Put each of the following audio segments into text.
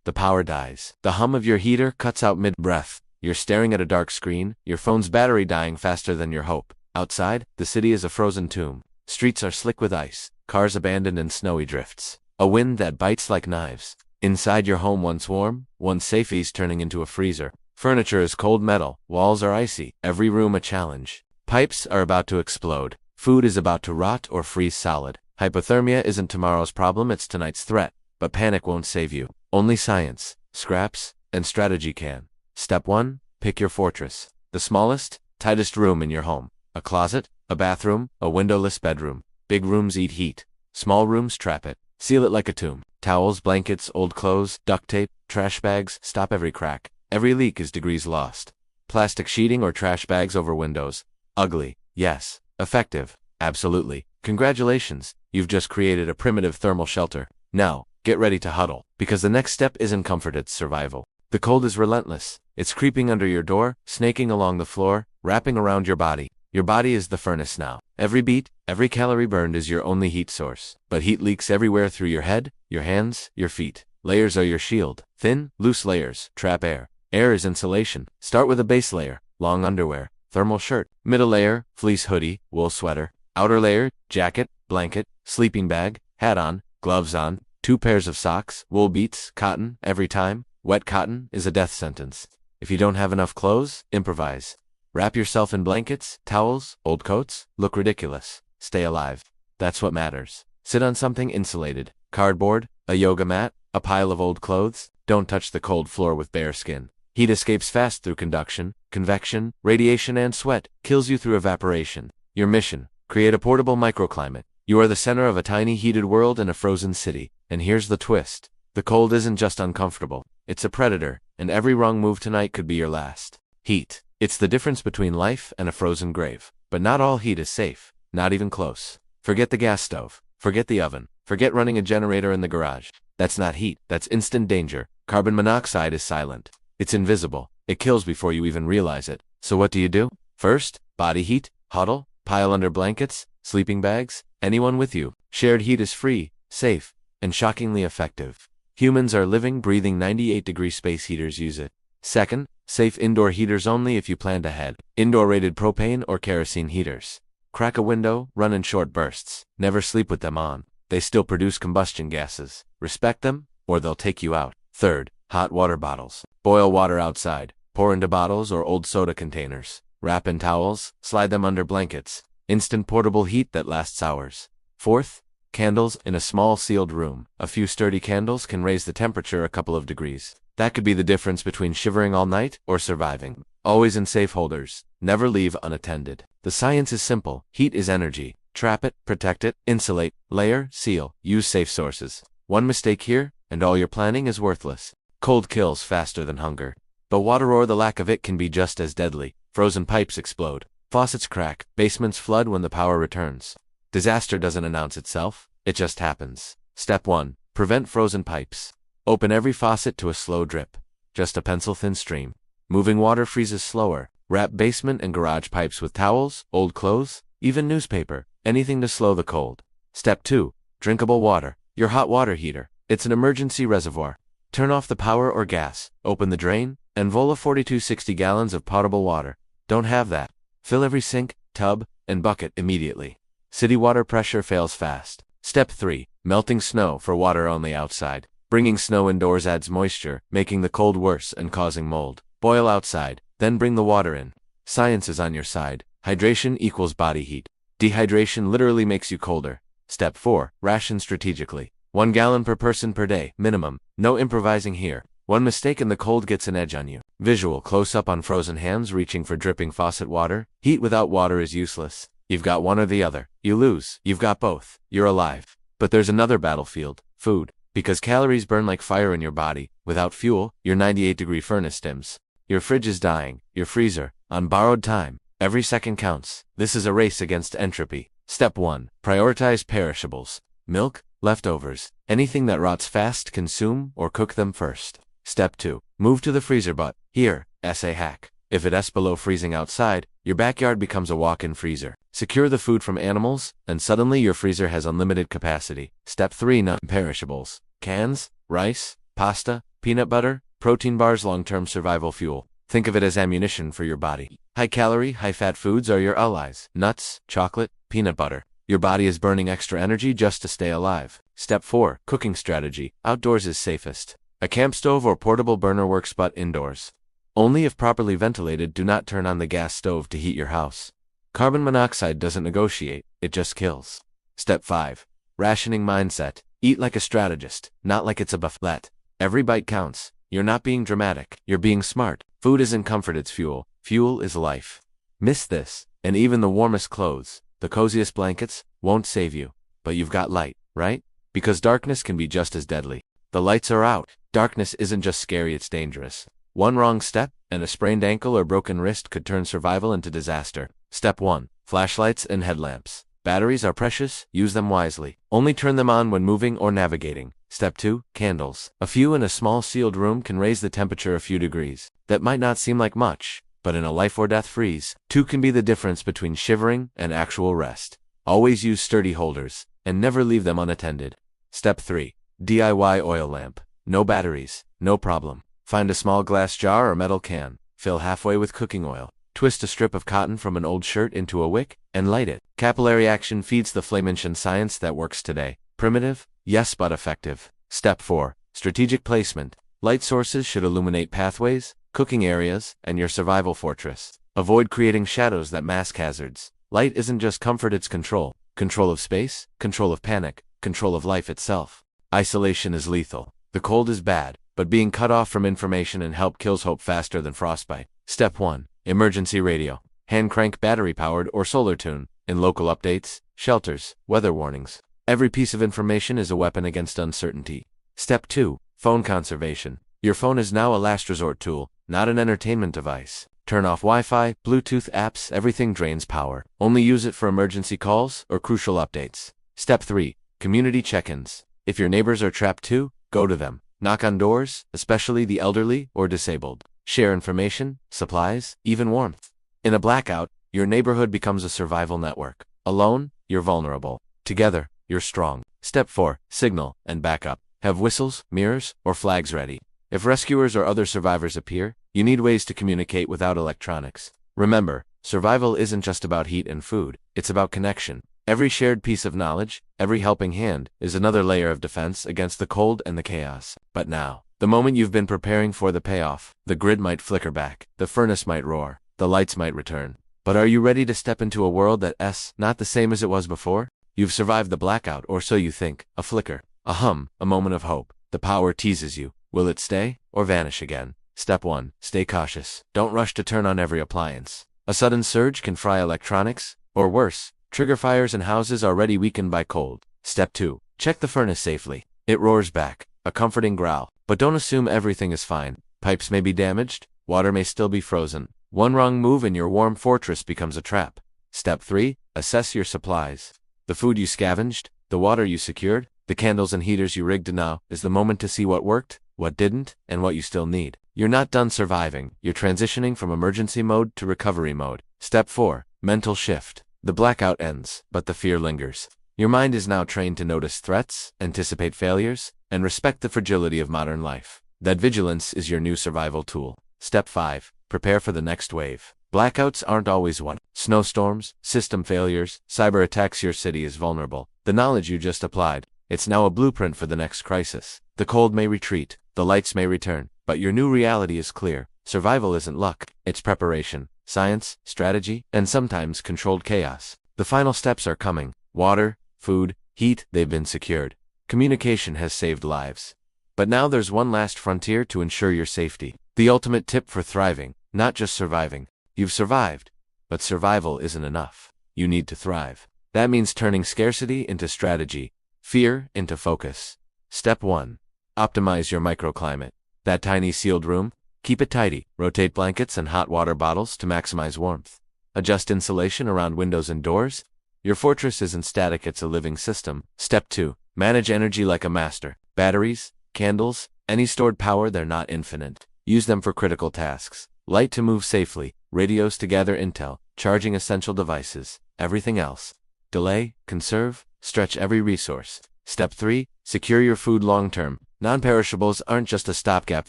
the power dies. The hum of your heater cuts out mid-breath. You're staring at a dark screen, your phone's battery dying faster than your hope. Outside, the city is a frozen tomb. Streets are slick with ice, cars abandoned in snowy drifts. A wind that bites like knives. Inside your home once warm, once safe is turning into a freezer. Furniture is cold metal, walls are icy, every room a challenge. Pipes are about to explode. Food is about to rot or freeze solid. Hypothermia isn't tomorrow's problem, it's tonight's threat. But panic won't save you. Only science, scraps, and strategy can. Step 1. Pick your fortress. The smallest, tightest room in your home. A closet, a bathroom, a windowless bedroom. Big rooms eat heat. Small rooms trap it. Seal it like a tomb. Towels, blankets, old clothes, duct tape, trash bags, stop every crack. Every leak is degrees lost. Plastic sheeting or trash bags over windows. Ugly, yes. Effective, absolutely. Congratulations, you've just created a primitive thermal shelter. Now, get ready to huddle, because the next step isn't comfort, it's survival. The cold is relentless. It's creeping under your door, snaking along the floor, wrapping around your body. Your body is the furnace now. Every beat, every calorie burned is your only heat source. But heat leaks everywhere through your head, your hands, your feet. Layers are your shield. Thin, loose layers trap air. Air is insulation. Start with a base layer, long underwear, thermal shirt. Middle layer, fleece hoodie, wool sweater. Outer layer, jacket, blanket, sleeping bag, hat on, gloves on, 2 pairs of socks, wool beats, cotton, every time. Wet cotton is a death sentence. If you don't have enough clothes, improvise. Wrap yourself in blankets, towels, old coats. Look ridiculous. Stay alive. That's what matters. Sit on something insulated. Cardboard, a yoga mat, a pile of old clothes. Don't touch the cold floor with bare skin. Heat escapes fast through conduction, convection, radiation, and sweat. Kills you through evaporation. Your mission: create a portable microclimate. You are the center of a tiny heated world in a frozen city. And here's the twist. The cold isn't just uncomfortable. It's a predator, and every wrong move tonight could be your last. Heat. It's the difference between life and a frozen grave. But not all heat is safe. Not even close. Forget the gas stove. Forget the oven. Forget running a generator in the garage. That's not heat. That's instant danger. Carbon monoxide is silent. It's invisible. It kills before you even realize it. So what do? First, body heat. Huddle. Pile under blankets. Sleeping bags. Anyone with you. Shared heat is free, safe, and shockingly effective. Humans are living, breathing 98-degree space heaters use it. Second, safe indoor heaters only if you planned ahead. Indoor-rated propane or kerosene heaters. Crack a window, run in short bursts. Never sleep with them on. They still produce combustion gases. Respect them, or they'll take you out. Third, hot water bottles. Boil water outside. Pour into bottles or old soda containers. Wrap in towels, slide them under blankets. Instant portable heat that lasts hours. Fourth, candles in a small sealed room. A few sturdy candles can raise the temperature a couple of degrees. That could be the difference between shivering all night or surviving. Always in safe holders. Never leave unattended. The science is simple. Heat is energy. Trap it, protect it, insulate, layer, seal. Use safe sources. One mistake here, and all your planning is worthless. Cold kills faster than hunger. But water or the lack of it can be just as deadly. Frozen pipes explode. Faucets crack. Basements flood when the power returns. Disaster doesn't announce itself, it just happens. Step 1. Prevent frozen pipes. Open every faucet to a slow drip. Just a pencil-thin stream. Moving water freezes slower. Wrap basement and garage pipes with towels, old clothes, even newspaper, anything to slow the cold. Step 2. Drinkable water. Your hot water heater. It's an emergency reservoir. Turn off the power or gas, open the drain, and voila 4260 gallons of potable water. Don't have that. Fill every sink, tub, and bucket immediately. City water pressure fails fast. Step 3. Melting snow for water only outside. Bringing snow indoors adds moisture, making the cold worse and causing mold. Boil outside, then bring the water in. Science is on your side. Hydration equals body heat. Dehydration literally makes you colder. Step 4. Ration strategically. 1 gallon per person per day, minimum. No improvising here. One mistake and the cold gets an edge on you. Visual close-up on frozen hands reaching for dripping faucet water. Heat without water is useless. You've got one or the other. You lose. You've got both. You're alive. But there's another battlefield. Food. Because calories burn like fire in your body. Without fuel, your 98-degree furnace dims. Your fridge is dying. Your freezer, on borrowed time. Every second counts. This is a race against entropy. Step 1. Prioritize perishables. Milk, leftovers, anything that rots fast, consume or cook them first. Step 2. Move to the freezer but, here, essay hack. If it's below freezing outside, your backyard becomes a walk-in freezer. Secure the food from animals, and suddenly your freezer has unlimited capacity. Step 3. Non-perishables. Cans, rice, pasta, peanut butter, protein bars, long-term survival fuel. Think of it as ammunition for your body. High-calorie, high-fat foods are your allies. Nuts, chocolate, peanut butter. Your body is burning extra energy just to stay alive. Step 4. Cooking strategy. Outdoors is safest. A camp stove or portable burner works, but indoors. Only if properly ventilated. Do not turn on the gas stove to heat your house. Carbon monoxide doesn't negotiate, it just kills. Step 5. Rationing mindset. Eat like a strategist, not like it's a buffet. Every bite counts. You're not being dramatic, you're being smart. Food isn't comfort, it's fuel. Fuel is life. Miss this, and even the warmest clothes, the coziest blankets, won't save you. But you've got light, right? Because darkness can be just as deadly. The lights are out. Darkness isn't just scary, it's dangerous. One wrong step, and a sprained ankle or broken wrist could turn survival into disaster. Step 1. Flashlights and headlamps. Batteries are precious, use them wisely. Only turn them on when moving or navigating. Step 2. Candles. A few in a small sealed room can raise the temperature a few degrees. That might not seem like much, but in a life or death freeze, 2 can be the difference between shivering and actual rest. Always use sturdy holders, and never leave them unattended. Step 3. DIY oil lamp. No batteries, no problem. Find a small glass jar or metal can, fill halfway with cooking oil. Twist a strip of cotton from an old shirt into a wick, and light it. Capillary action feeds the flame. Ancient science that works today. Primitive, yes, but effective. Step 4. Strategic placement. Light sources should illuminate pathways, cooking areas, and your survival fortress. Avoid creating shadows that mask hazards. Light isn't just comfort, it's control. Control of space, control of panic, control of life itself. Isolation is lethal. The cold is bad, but being cut off from information and help kills hope faster than frostbite. Step 1. Emergency radio. Hand crank, battery-powered or solar tune. In local updates, shelters, weather warnings. Every piece of information is a weapon against uncertainty. Step 2. Phone conservation. Your phone is now a last resort tool, not an entertainment device. Turn off Wi-Fi, Bluetooth apps, everything drains power. Only use it for emergency calls or crucial updates. Step 3. Community check-ins. If your neighbors are trapped too, go to them. Knock on doors, especially the elderly or disabled. Share information, supplies, even warmth. In a blackout, your neighborhood becomes a survival network. Alone, you're vulnerable. Together, you're strong. Step 4. Signal and backup. Have whistles, mirrors, or flags ready. If rescuers or other survivors appear, you need ways to communicate without electronics. Remember, survival isn't just about heat and food, it's about connection. Every shared piece of knowledge, every helping hand, is another layer of defense against the cold and the chaos. But now, the moment you've been preparing for, the payoff. The grid might flicker back, the furnace might roar, the lights might return. But are you ready to step into a world that's not the same as it was before? You've survived the blackout, or so you think. A flicker, a hum, a moment of hope. The power teases you. Will it stay, or vanish again? Step 1. Stay cautious. Don't rush to turn on every appliance. A sudden surge can fry electronics, or worse, trigger fires in houses already weakened by cold. Step 2. Check the furnace safely. It roars back, a comforting growl. But don't assume everything is fine. Pipes may be damaged, water may still be frozen. One wrong move and your warm fortress becomes a trap. Step 3. Assess your supplies. The food you scavenged, the water you secured, the candles and heaters you rigged. Now is the moment to see what worked, what didn't, and what you still need. You're not done surviving. You're transitioning from emergency mode to recovery mode. Step 4. Mental shift. The blackout ends, but the fear lingers. Your mind is now trained to notice threats, anticipate failures, and respect the fragility of modern life. That vigilance is your new survival tool. Step 5. Prepare for the next wave. Blackouts aren't always one. Snowstorms, system failures, cyber attacks. Your city is vulnerable. The knowledge you just applied, it's now a blueprint for the next crisis. The cold may retreat, the lights may return, but your new reality is clear. Survival isn't luck, it's preparation, science, strategy, and sometimes controlled chaos. The final steps are coming. Water, food, heat, they've been secured. Communication has saved lives. But now there's one last frontier to ensure your safety. The ultimate tip for thriving, not just surviving. You've survived, but survival isn't enough. You need to thrive. That means turning scarcity into strategy, fear into focus. Step 1. Optimize your microclimate. That tiny sealed room, keep it tidy. Rotate blankets and hot water bottles to maximize warmth. Adjust insulation around windows and doors. Your fortress isn't static, it's a living system. Step 2. Manage energy like a master. Batteries, candles, any stored power, they're not infinite. Use them for critical tasks. Light to move safely, radios to gather intel, charging essential devices. Everything else. Delay, conserve, stretch every resource. Step 3. Secure your food long term. Non-perishables aren't just a stopgap,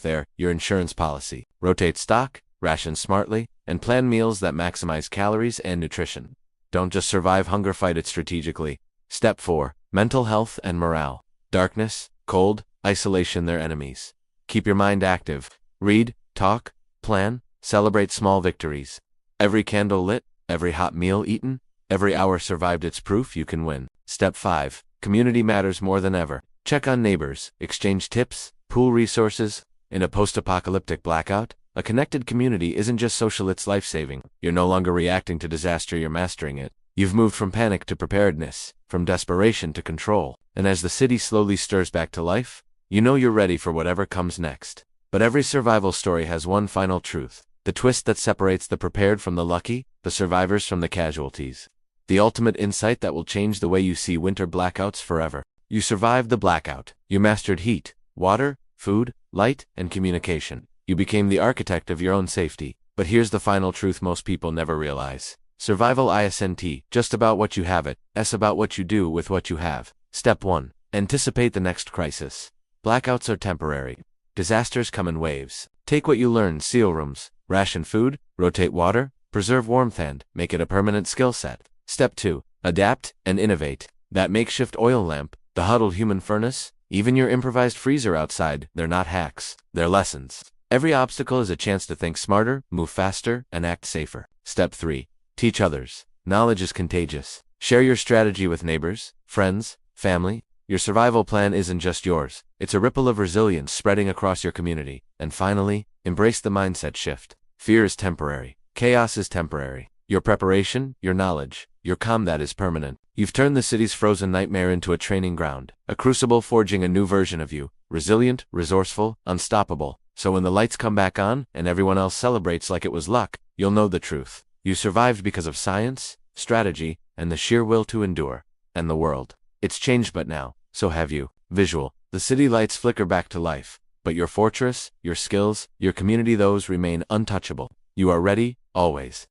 they're your insurance policy. Rotate stock, ration smartly, and plan meals that maximize calories and nutrition. Don't just survive hunger, fight it strategically. Step 4. Mental health and morale. Darkness, cold, isolation, they're enemies. Keep your mind active. Read, talk, plan, celebrate small victories. Every candle lit, every hot meal eaten, every hour survived, it's proof you can win. Step 5. Community matters more than ever. Check on neighbors, exchange tips, pool resources. In a post-apocalyptic blackout, a connected community isn't just social, it's life-saving. You're no longer reacting to disaster, you're mastering it. You've moved from panic to preparedness, from desperation to control. And as the city slowly stirs back to life, you know you're ready for whatever comes next. But every survival story has one final truth. The twist that separates the prepared from the lucky, the survivors from the casualties. The ultimate insight that will change the way you see winter blackouts forever. You survived the blackout. You mastered heat, water, food, light, and communication. You became the architect of your own safety. But here's the final truth most people never realize. Survival isn't just about what you have, it's about what you do with what you have. Step 1. Anticipate the next crisis. Blackouts are temporary. Disasters come in waves. Take what you learned, seal rooms, ration food, rotate water, preserve warmth, and make it a permanent skill set. Step 2. Adapt and innovate. That makeshift oil lamp, the huddled human furnace, even your improvised freezer outside, they're not hacks, they're lessons. Every obstacle is a chance to think smarter, move faster, and act safer. Step 3. Teach others. Knowledge is contagious. Share your strategy with neighbors, friends, family. Your survival plan isn't just yours. It's a ripple of resilience spreading across your community. And finally, embrace the mindset shift. Fear is temporary. Chaos is temporary. Your preparation, your knowledge, your combat is permanent. You've turned the city's frozen nightmare into a training ground, a crucible forging a new version of you. Resilient, resourceful, unstoppable. So when the lights come back on, and everyone else celebrates like it was luck, you'll know the truth. You survived because of science, strategy, and the sheer will to endure. And the world. It's changed, but now, so have you. Visual. The city lights flicker back to life. But your fortress, your skills, your community, those remain untouchable. You are ready, always.